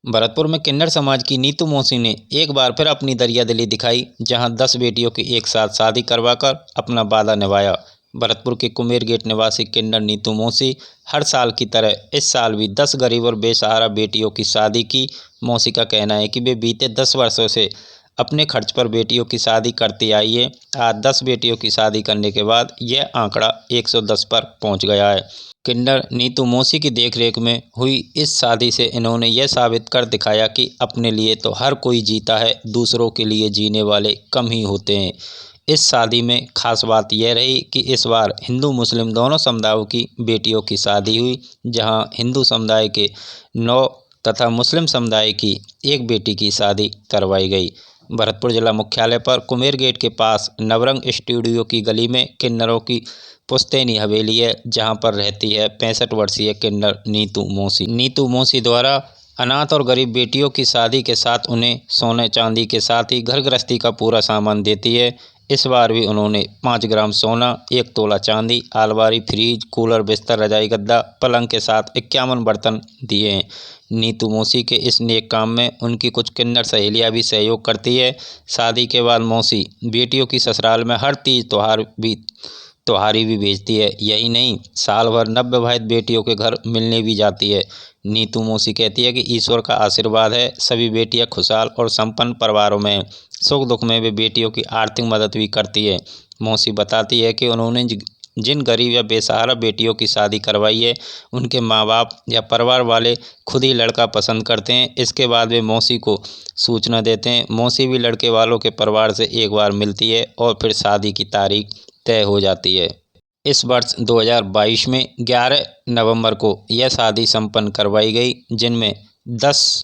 भरतपुर में किन्नर समाज की नीतू मौसी ने एक बार फिर अपनी दरियादिली दिखाई, जहां 10 बेटियों की एक साथ शादी करवाकर अपना वादा निभाया। भरतपुर के कुमेर गेट निवासी किन्नर नीतू मौसी हर साल की तरह इस साल भी 10 गरीब और बेसहारा बेटियों की शादी की। मौसी का कहना है कि वे बीते 10 वर्षों से अपने खर्च पर बेटियों की शादी करती आई है। आज 10 बेटियों की शादी करने के बाद यह आंकड़ा 110 पर पहुंच गया है। किन्नर नीतू मौसी की देखरेख में हुई इस शादी से इन्होंने यह साबित कर दिखाया कि अपने लिए तो हर कोई जीता है, दूसरों के लिए जीने वाले कम ही होते हैं। इस शादी में खास बात यह रही कि इस बार हिंदू मुस्लिम दोनों समुदायों की बेटियों की शादी हुई, जहां हिंदू समुदाय के 9 तथा मुस्लिम समुदाय की एक बेटी की शादी करवाई गई। भरतपुर जिला मुख्यालय पर कुमेर गेट के पास नवरंग स्टूडियो की गली में किन्नरों की पुश्तैनी हवेली है, जहां पर रहती है 65 वर्षीय किन्नर नीतू मौसी। नीतू मौसी द्वारा अनाथ और गरीब बेटियों की शादी के साथ उन्हें सोने चांदी के साथ ही घर गृहस्थी का पूरा सामान देती है। इस बार भी उन्होंने 5 ग्राम सोना, 1 तोला चांदी, अलमारी, फ्रिज, कूलर, बिस्तर, रजाई गद्दा, पलंग के साथ 51 बर्तन दिए हैं। नीतू मौसी के इस नेक काम में उनकी कुछ किन्नर सहेलियां भी सहयोग करती है। शादी के बाद मौसी बेटियों की ससुराल में हर तीज त्योहारी भी भेजती है। यही नहीं, साल भर नवविवाहित बेटियों के घर मिलने भी जाती है। नीतू मौसी कहती है कि ईश्वर का आशीर्वाद है, सभी बेटियां खुशहाल और संपन्न परिवारों में हैं। सुख दुख में वे बेटियों की आर्थिक मदद भी करती है। मौसी बताती है कि उन्होंने जिन गरीब या बेसहारा बेटियों की शादी करवाई है, उनके माँ बाप या परिवार वाले खुद ही लड़का पसंद करते हैं। इसके बाद वे मौसी को सूचना देते हैं। मौसी भी लड़के वालों के परिवार से एक बार मिलती है और फिर शादी की तारीख तय हो जाती है। इस वर्ष 2022 में 11 नवंबर को यह शादी संपन्न करवाई गई, जिनमें 10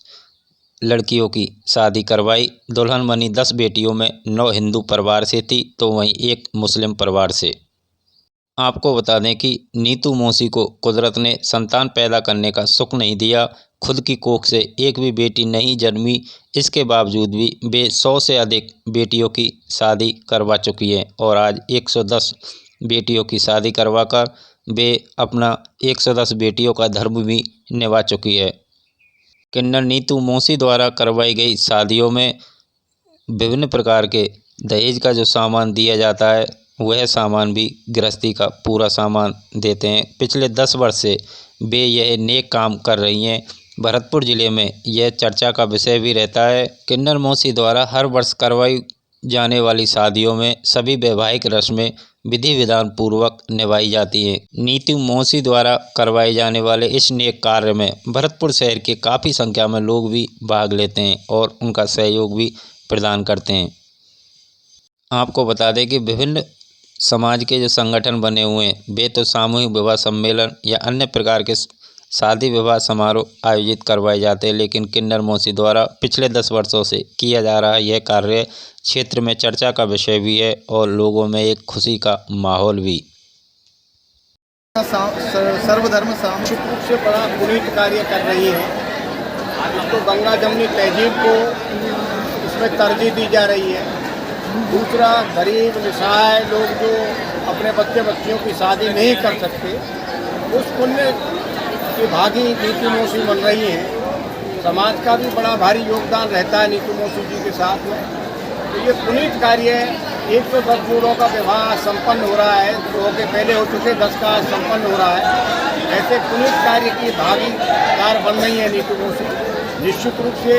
लड़कियों की शादी करवाई। दुल्हन बनी 10 बेटियों में 9 हिंदू परिवार से थी, तो वहीं 1 मुस्लिम परिवार से। आपको बता दें कि नीतू मौसी को कुदरत ने संतान पैदा करने का सुख नहीं दिया। खुद की कोख से एक भी बेटी नहीं जन्मी, इसके बावजूद भी वे 100 से अधिक बेटियों की शादी करवा चुकी हैं और आज 110 बेटियों की शादी करवाकर वे अपना 110 बेटियों का धर्म भी निभा चुकी है। किन्नर नीतू मौसी द्वारा करवाई गई शादियों में विभिन्न प्रकार के दहेज का जो सामान दिया जाता है, वह सामान भी गृहस्थी का पूरा सामान देते हैं। पिछले 10 वर्ष से वे यह नेक काम कर रही हैं। भरतपुर जिले में यह चर्चा का विषय भी रहता है। किन्नर मौसी द्वारा हर वर्ष करवाई जाने वाली शादियों में सभी वैवाहिक रस्में विधि विधान पूर्वक निभाई जाती हैं। नीतू मौसी द्वारा करवाए जाने वाले इस नेक कार्य में भरतपुर शहर के काफ़ी संख्या में लोग भी भाग लेते हैं और उनका सहयोग भी प्रदान करते हैं। आपको बता दें कि विभिन्न समाज के जो संगठन बने हुए हैं, वे तो सामूहिक विवाह सम्मेलन या अन्य प्रकार के शादी विवाह समारोह आयोजित करवाए जाते हैं, लेकिन किन्नर मौसी द्वारा पिछले 10 वर्षों से किया जा रहा यह कार्य क्षेत्र में चर्चा का विषय भी है और लोगों में एक खुशी का माहौल भी। सर्वधर्म सामूहिक रूप से बड़ा पुनीत कार्य कर रही है। तो गंगा जमुनी तहजीब को इसमें तरजीह दी जा रही है। दूसरा, गरीब निसहाय लोग जो अपने बच्चियों की शादी नहीं कर सकते, उस पुण्य की भागी नीतू मौसी बन रही है। समाज का भी बड़ा भारी योगदान रहता है नीतू मौसी जी के साथ में। तो ये पुनीत कार्य 110 जोड़ों का विवाह संपन्न हो रहा है, 2 के पहले हो चुके, 10 का संपन्न हो रहा है। ऐसे पुनीत कार्य की भागीदार बन रही है नीतू मौसी। निश्चित रूप से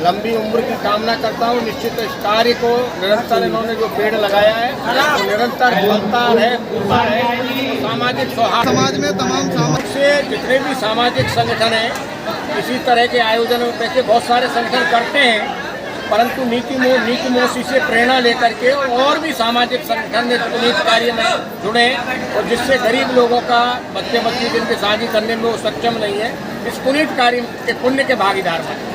लंबी उम्र की कामना करता हूँ। निश्चित इस कार्य को निरंतर इन्होंने जो पेड़ लगाया है वो निरंतर फलता है, फूलता है। सामाजिक सौहार्द समाज में तमाम समाज से जितने भी सामाजिक संगठन हैं, इसी तरह के आयोजन वैसे बहुत सारे संगठन करते हैं, परंतु नीतू मौसी से प्रेरणा लेकर के और भी सामाजिक संगठन इस पुनीत कार्य में जुड़े और जिससे गरीब लोगों का बच्चे जिनके शादी करने में वो सक्षम नहीं है, इस पुनीत कार्य के पुण्य के भागीदार बने।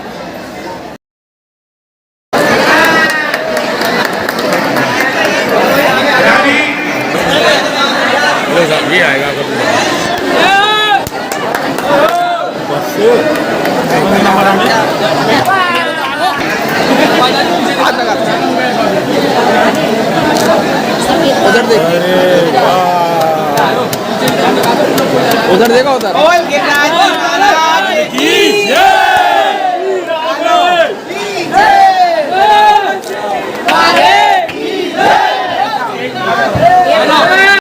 ये आएगा उधर देख, उधर देखा उधर